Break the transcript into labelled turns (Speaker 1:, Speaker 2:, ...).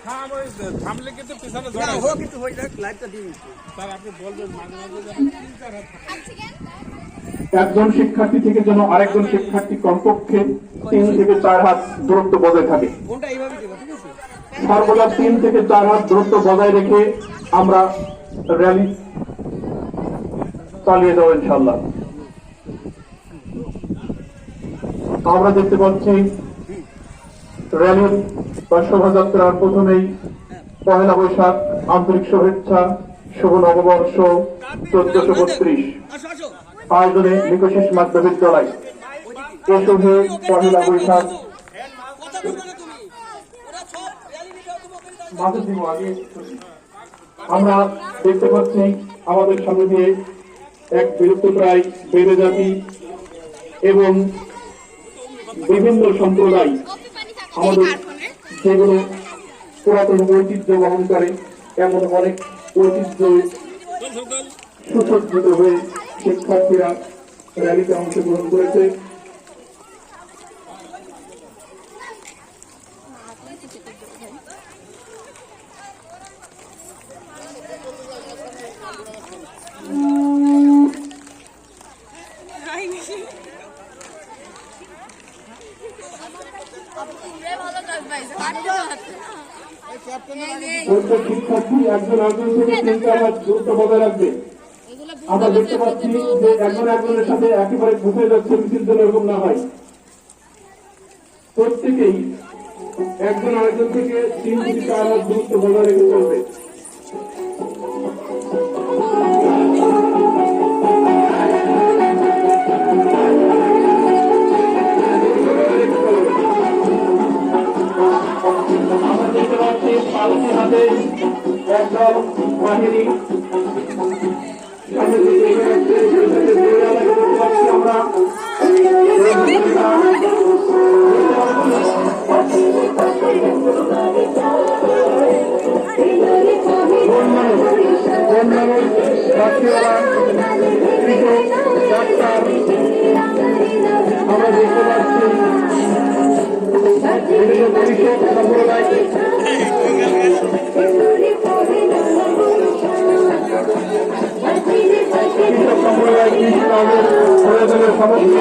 Speaker 1: হ্যাঁ ওই থামলে কিন্তু পিছনে
Speaker 2: না
Speaker 1: জড়াই
Speaker 2: হোক কিন্তু হয়ে যাক লাইভটা দিন
Speaker 1: স্যার আপনি বলবেন মাঝে মাঝে যেন 3-4 হাত
Speaker 3: একজন শিক্ষার্থী থেকে যেন আরেকজন শিক্ষার্থী কমপক্ষে 3 থেকে 4 হাত দূরত্ব বজায় থাকে।
Speaker 2: কোনটা এইভাবে দেবো ঠিক আছে
Speaker 3: সর্বদা 3 থেকে 4 হাত দূরত্ব বজায় রেখে আমরা র্যালি চালিয়ে যাবো ইনশাআল্লাহ। আমরা দেখতে পাচ্ছি র্যালির বা শোভাযাত্রার প্রথমেই পহেলা বৈশাখ, আন্তরিক শুভেচ্ছা, শুভ নববর্ষ 1432
Speaker 2: আসো আসো
Speaker 3: আয়োজনে নিকশিস মাধ্য বিদ্যালয় এ শুভে পহেলা বৈশাখ
Speaker 2: কথা বলবে না তুমি ওরা সব র্যালি ভিডিও তোমাকে
Speaker 3: মাঝে দিব আগে। আমরা দেখতে পাচ্ছি আমাদের সামনে দিয়ে এক বিলুপ্তপ্রায় বেড়ে জাতি এবং বিভিন্ন সম্প্রদায় আমাদের যেগুলো পুরাতন ঐতিহ্য বহন করে এমন অনেক ঐতিহ্য সুসজ্জিত হয়ে শিক্ষার্থীরা র্যালিতে অংশগ্রহণ করেছে। প্রত্যেক শিক্ষার্থী একজন একজন থেকে 3-4 হাত দূরত্ব বজায় রাখবে। আমরা দেখতে পাচ্ছি যে একজন একজনের সাথে একেবারে ঘুষে যাচ্ছে, মিছিল যেন এরকম না হয়। প্রত্যেকেই একজন আরেকজন থেকে 3 থেকে 4 হাত দূরত্ব বজায় রেখে চলবে। আমরা দেখতে পাচ্ছি পালকি হাতে একদল বাহিনী সামনে দিকে এগিয়ে যাচ্ছে, সেই সাথে দৌড়ে আমরা দেখতে পাচ্ছি আমরা আমরা দেখতে পাচ্ছি বিভিন্ন পরিষদ সম্প্রদায় কৃষক সম্প্রদায় কৃষি কাজের প্রয়োজনীয় সমস্ত